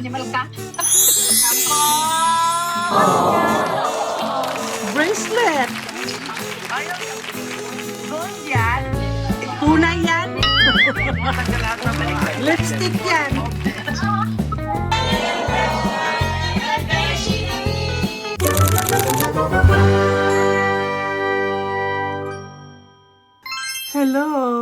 animal ka. Bracelet. Ayaw. Gold yan. Tunay yan. Lahat ng balik. Lipstick yan. Hello!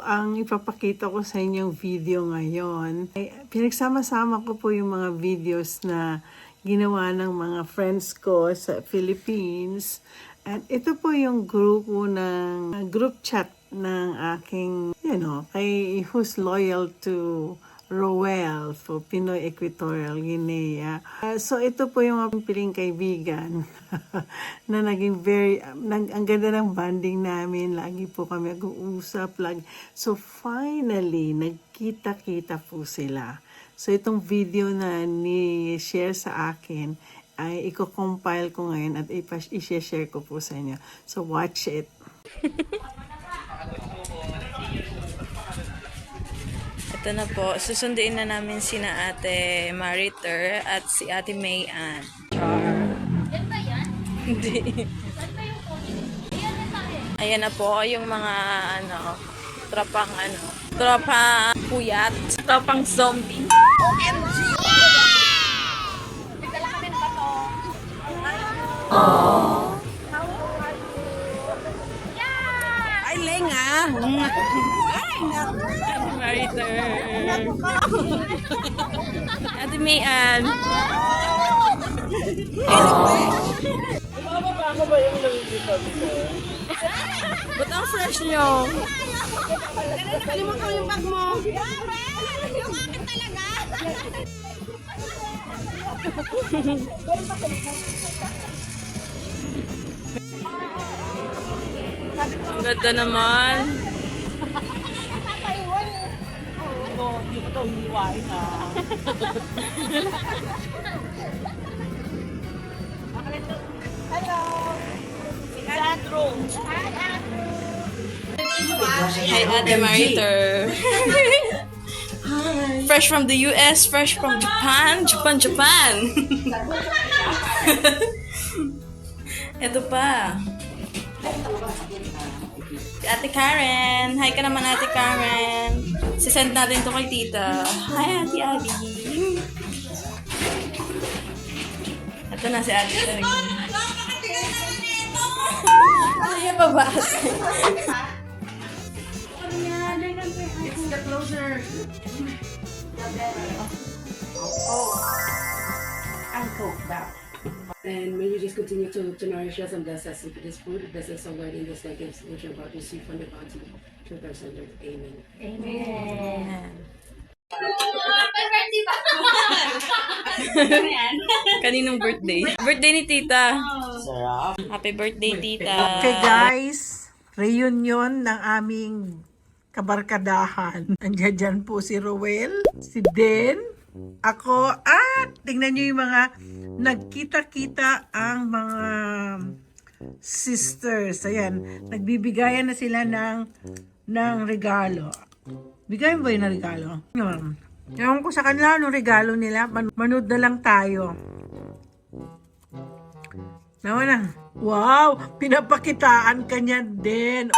Ang ipapakita ko sa inyong video ngayon, ay pinagsama-sama ko po yung mga videos na ginawa ng mga friends ko sa Philippines. At ito po yung grupo ng group chat ng aking, kay who's loyal to Roel for Pinoy Equatorial Guinea. So ito po yung aking piling kaibigan na naging ang ganda ng banding namin. Lagi po kami nag-uusap. So finally, nagkita-kita po sila. So itong video na ni-share sa akin ay i-compile ko ngayon at i-share ko po sa inyo. So watch it. Ito na po, susunduin na namin sina Ate Mariter at si Ate Mayan. Yan ba yan? Hindi. Ayan na po, yung mga tropang puyat, tropang zombie. OMG! Nagdala kami ng bato. Ay, Lenga! Ate Mariter. Ate Mayan. Ba't ang fresh nyo? Nakalimutan ko yung bag mo. Yung akin talaga. Ang ganda naman. Hindi ko ito hiwain na. Hi, Ate Mariter. Fresh from the US, fresh from Japan. Ito pa. Si Ate Karen. Hi ka naman, Ate Karen. Sisend natin to kay tita. Hi, Ate Abby. Ito na si Ate Karen. Ay, pa ba? Get closer. And coke back. And may you just continue to nourish us and bless us with this food, bless us, O Lord, in this like which you're about to receive from the bounty through our Son, Lord. Amen. Amen. Kaninong birthday? Birthday ni tita. Happy birthday, tita. Okay guys, reunion ng aming kabarkadahan. Andiyan dyan po si Roel, si Den, ako, at tingnan nyo yung mga nagkita-kita ang mga sisters. Ayan, nagbibigayan na sila ng regalo. Bigayan ba yun ng regalo? Ewan ko sa kanila anong regalo nila. Manood na lang tayo. Nawa na. Wow! Pinapakitaan ka niya din.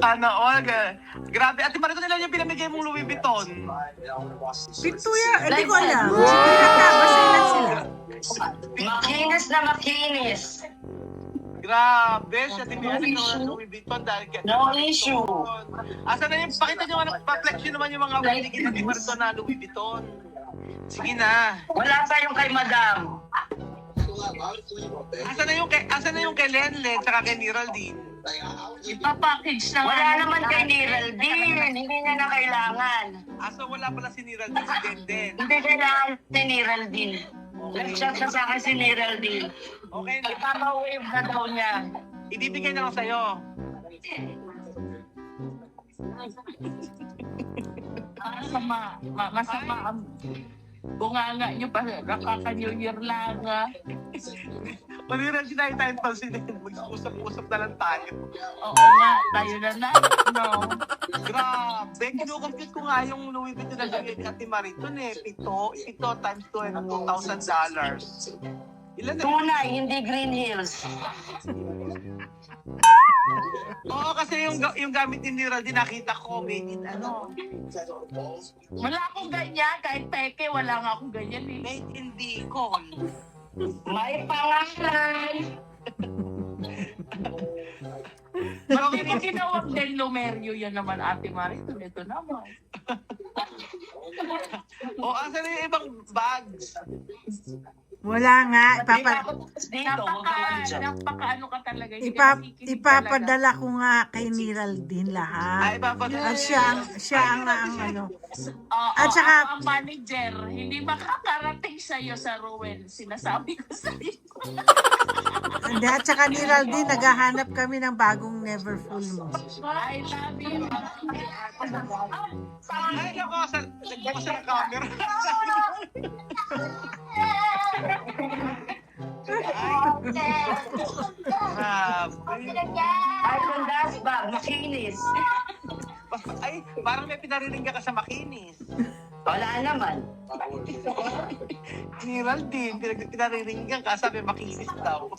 Sana all. Grabe. Ate Marito nila yung pinamigay mong Louis Vuitton. Pinto yan. Hindi ko alam. Basta ilan sila. Makinis na makinis. Grabe. Siya tinignan ng Louis Vuitton dahil No issue. Asa na yung, pakita nyo, pa-flexion naman yung mga binigay ni Ate Marito na Louis Vuitton. Sige na. Wala pa yung kay madam. Asa na yung kay Lenlen saka kay Niraldine? Ipapackage na. Wala naman kay Niraldine. Hindi niya na kailangan. Asa wala pala si Niraldine, si Denden. Hindi kailangan si Niraldine. Nag-chat na sa akin si Niraldine. Okay na. Ipapa-wave na daw niya. Ibibigay na lang sa'yo. Masama ang bunganga niyo pa. Nakaka-New Year lang. Maniran sinay tayo pa sila. Mag-usap-usap na lang tayo. Oo nga, tayo na. No. Grabe, kinukompute ko nga yung Louis Vuitton na bigay ni Ate Mariton eh. 7 times 2 ay $2,000. Ilan na? Tunay, hindi Green Hills. Oo, kasi yung gamit ni Nira din nakita ko, made in ano, Wala akong ganyan. Kahit peke, wala nga akong ganyan eh. made in Bicol. May pangalan. Ba't di mo tinawag din Lumerio yan naman, Ate Mariton? Ito naman. O, asan na yung ibang bags? Wala nga. Dito, huwag ka lang dyan. Napaka ano ka talaga. Hindi ka nakikinig talaga. Ipapadala ko nga kay Niraldin Ay, lahat. papadala. At siya ang ano. Oo, At saka- ako ang manager, hindi makakarating sa'yo sa Ruel. Sinasabi ko sa'yo. Hindi, at saka Niraldin, naghahanap kami ng bagong Neverfull mo. I love you. Ay, ako, nagbukas sa camera. Ay, kundas ba? Makinis. Ay, parang may pinarinig ka sa makinis. Wala naman. Niral din, pinarinig ka, sabi makinis daw.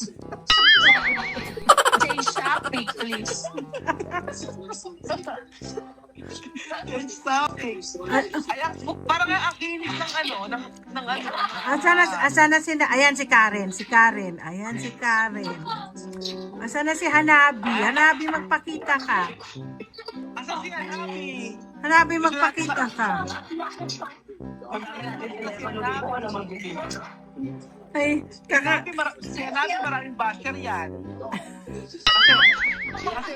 Say shopping, please. Change topic. Ay, parang ang kinis ng ano, ng ano. Asan na ayan si Karen, ayan si Karen. Asan na si Hanabi, magpakita ka. Asan si Hanabi? Hanabi, magpakita ka. Ay, Si Hanabi maraming basher yan. Kasi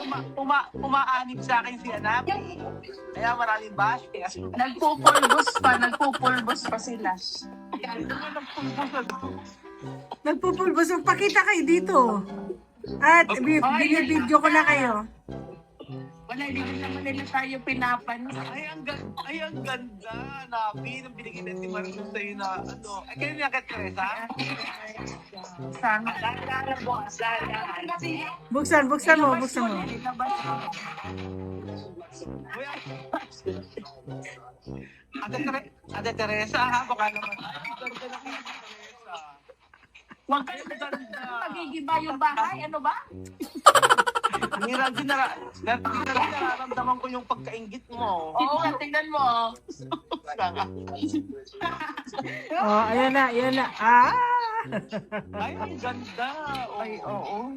umaanib sa akin si Hanabi. Kaya maraming basher. Nagpupulbos pa sila. nagpupulbos, magpakita kayo dito. At binibidyo ko na kayo. Wala, hindi naman nila tayo pinapan. Ay, ang ganda. Nabi, nung binigay na si Marino sa'yo na, ano. Ay, kayo niya kay Teresa? Sana. Dahan-dahan bukas, dahan-dahan. Buksan mo. Uy, Ate Teresa, ha? Baka naman. Ang ganda na kayo, Teresa. Huwag kayo magigiba yung bahay. Ano ba? Niral din nararamdaman ko yung pagkaingit mo. Oo, tingnan mo. Oh, ayan na. Ah! Ay, ang ganda. Ay, oo.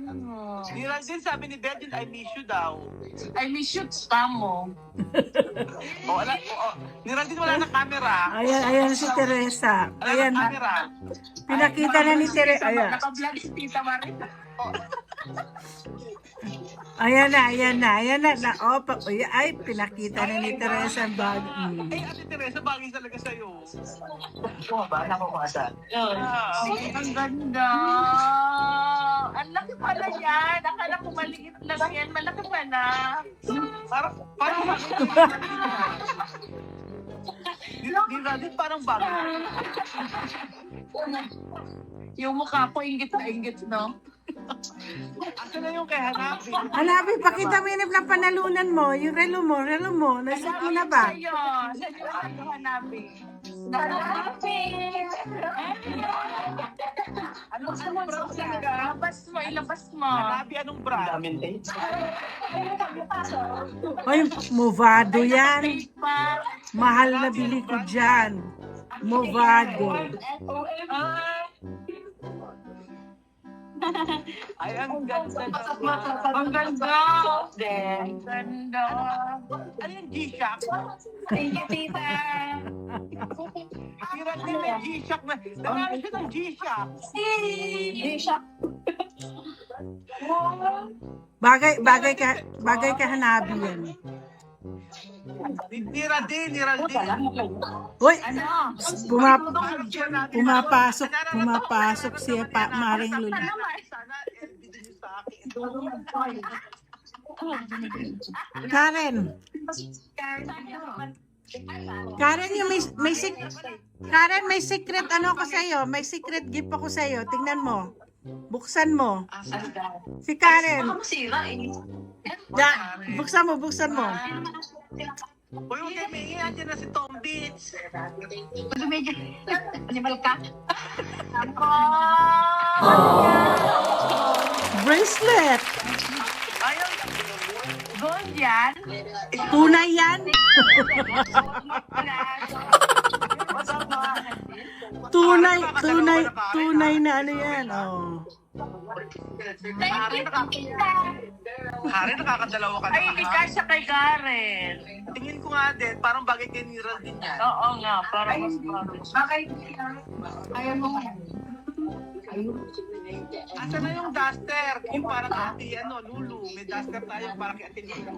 Niral din, sabi ni Bedin, I miss you daw. I miss you, spam mo. Niral din wala na camera. Ayan si Teresa. Wala Ayan, na camera. pinakita na ni Teresa. Ayan. Naka-vlog si Tita Marita. Ayan na. Opa, ay, pinakita na ni Teresa ang bag. Ay, Ate Teresa, bagay talaga sa'yo. Oo ba? Nakukasa. Ang ganda. Ang laki pala yan. Akala ko maliit lang yan. Malaki pa na. Parang Niral din parang bagay. Yung mukha ko, ingit na ingit, no? Asan na yung kay Hanabi? Hanabi, pakita mo yung na panalunan mo. Yung relo mo. Nasa mo na ba? Sa'yo. Sa'yo, Hanabi. Anong brand talaga? Ilabas mo. Hanabi, anong brand? Daming tape. Ay, Movado yan. Pa. Mahal na bili ko dyan. Movado. Ay, ang ganda naman. Ang ganda. Then, Ang ganda. Ano yung G-Shock? thank you, tita. Niral din may G-Shock na. Marami siya ng G-Shock. G-Shock. Bagay ka Hanabi yan. Niral din. Uy, Ano? pumapasok siya Maring Lula. Sana, video niyo sa akin. Karen, yung Karen, may secret ano ko sa'yo. May secret gift ako sa'yo. Tingnan mo. Buksan mo. Si Karen. Masira eh. Buksan mo. Uy, huwag kayo maingay. Andiyan na si Tom Beach. Animal ka? Bracelet! Ayaw. Gold yan. Tunay yan? Tunay na ano yan. Oh. Hari, nakakadalawa ka na. Ay, hindi kasya kay Karen. Tingin ko nga din, parang bagay kay Niral din yan. Oo nga, parang mas Asa na yung duster? Yung parang ati, Lulu. May duster tayo para kay ati Lulu.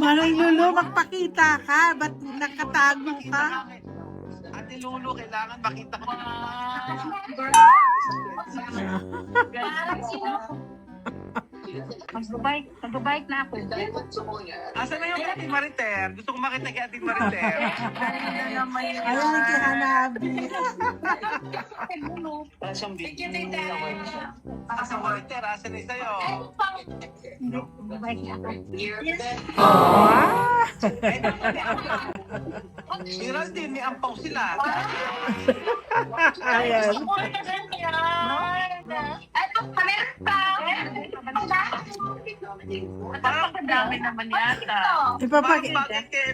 Manang Lulu, magpakita ka. Ba't nakatago ka? Ate Lulu, kailangan makita ko na. Mag-bike na ako. Asa na yung kay ati Mariter? Gusto ko makita kay ati Mariter. Ayaw na kihanabi. Asa Mariter, asa na sa'yo? Mag-bike na ako. Niral din, may ampaw sila. Ayan. Ito, meron pa. parang madami naman yata. Bakit kay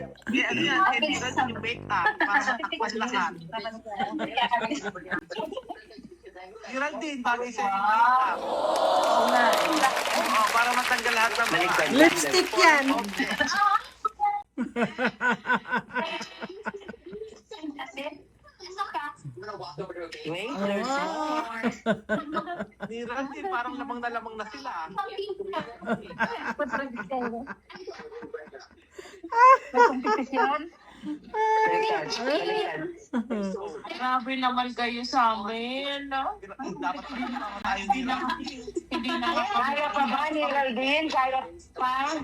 ano yan, kay Niral din yung make up para matakpan lahat. Niral din, bagay sa yung make up. Oo, para matanggal lahat ng mga. Lipstick yan. Niral din, parang lamang na sila. Grabe naman kayo sa amin, no? Dapat kasama tayo nila. Hindi na Kaya pa ba ni Geraldine? Kaya pa?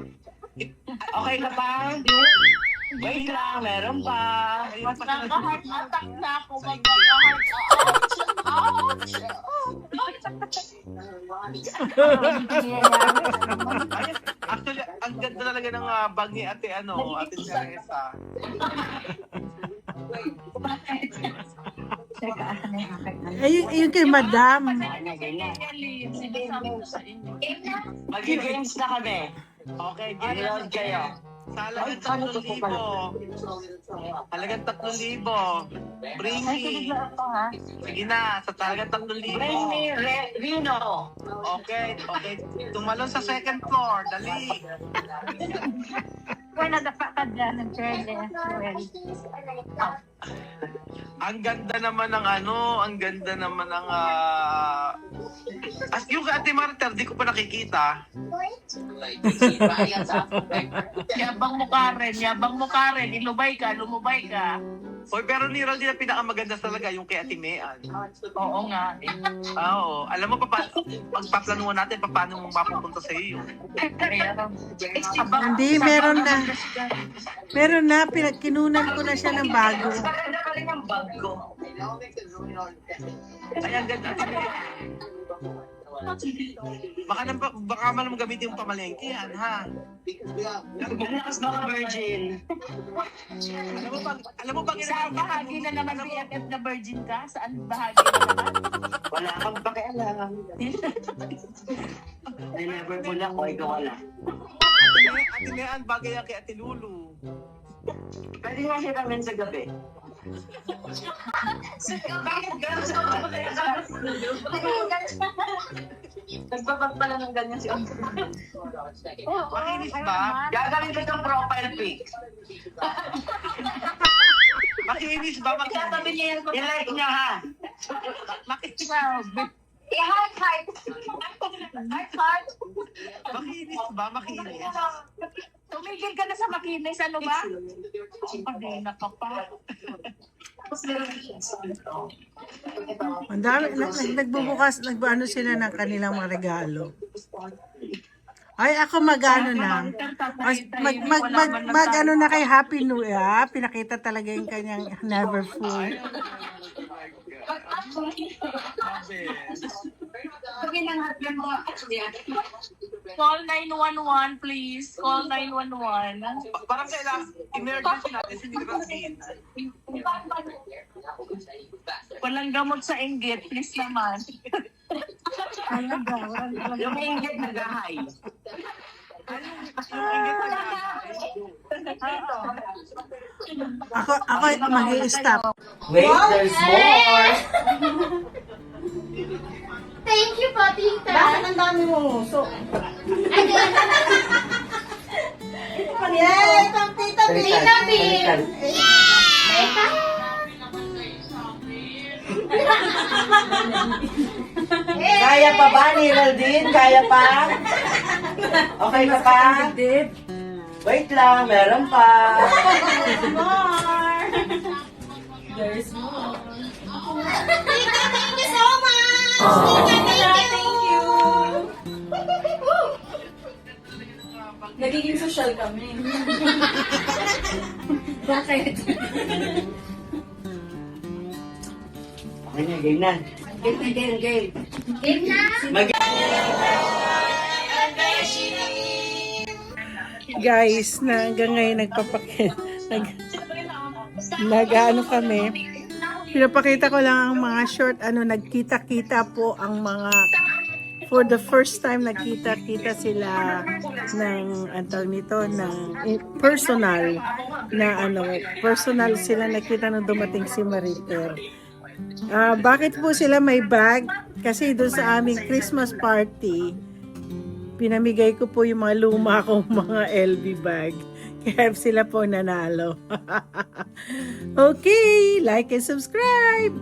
Okay ka pa? Wait lang, meron pa. Magkaka-heart attack na ako. Magkaka-heart Actually, ang ganda talaga ng bag ni Ate Ate Teresa. Ayun kay Madam. Mag-games na kami. Okay, Reload kayo. Sa halagang 3,000. Halagang 3,000. Bringy. Sige na, sa talagang 3,000. Bring me Rino. Okay. Tumalon sa second floor. Dali. Kaya nadapa ka dyan ng chair niya. Ang ganda naman ng yung kay Ate Mariter, di ko pa nakikita. Yabang mo Karen, lumubay ka. Hoy, pero Niral din ang pinakamaganda talaga yung kay Ate Mean. Oo nga. Oo. Alam mo pa, pagpaplanuhan natin, paano mo mapupunta sa iyo yun. Hindi, meron na. Meron na, kinunan ko na siya ng bago. Maganda pa rin ang bag ko. Ay, ang ganda. Baka man mo gamitin yung pamalengke yan, ha? Lakas mga virgin. Alam mo bang Saan bahagi na naman BFF na virgin ka? Saan bahagi na naman? Wala kang pakialam. I never pull ako, ikaw wala. Ate Mean, bagay yan kay Ate Lulu. Pwede nga siya namin sa gabi. Bakit gano'n sa Nagbabag pala ng ganyan si Andre. Makinis ba? Gagawin ko itong profile pic. Makinis ba? Itatabi niya yan. I-like niya ha. Makinis. I-heart. Heart. Makinis ba? Makinis. Tumigil ka na sa makinis, ano ba? Pagdina ka pa. Ang dami, nagbubukas, nagbuano sila ng kanilang mga regalo. Ay, ako mag-ano na. Mag-ano na kay Happy New Year. Pinakita talaga yung kanyang never full. Call 911, please. Call 911. Parang kailangan, emergency natin si Robin. Walang gamot sa inggit, please naman. Yung inggit nag-high. Ako mag-i-stop. Wait, there's more. Thank you po, tita. Bakit ang dami mong muso? Yay! Pang tita Bin! Tita Bin! Tita? Kaya pa ba ni Geraldine? Kaya pa? Okay ka pa? Wait lang, meron pa. Tita, thank you so much! Tita, thank you! Nagiging social kami. Bakit? Okay na, game na. Game na? Guys, na hanggang ngayon nag-ano kami. Pinapakita ko lang ang mga short, nagkita-kita po ang mga, for the first time nagkita-kita sila ng, personal, personal sila nakita nung dumating si Mariter. Bakit po sila may bag? Kasi doon sa aming Christmas party, pinamigay ko po yung mga luma kong mga LV bag. Kaya sila po nanalo. Okay, like and subscribe!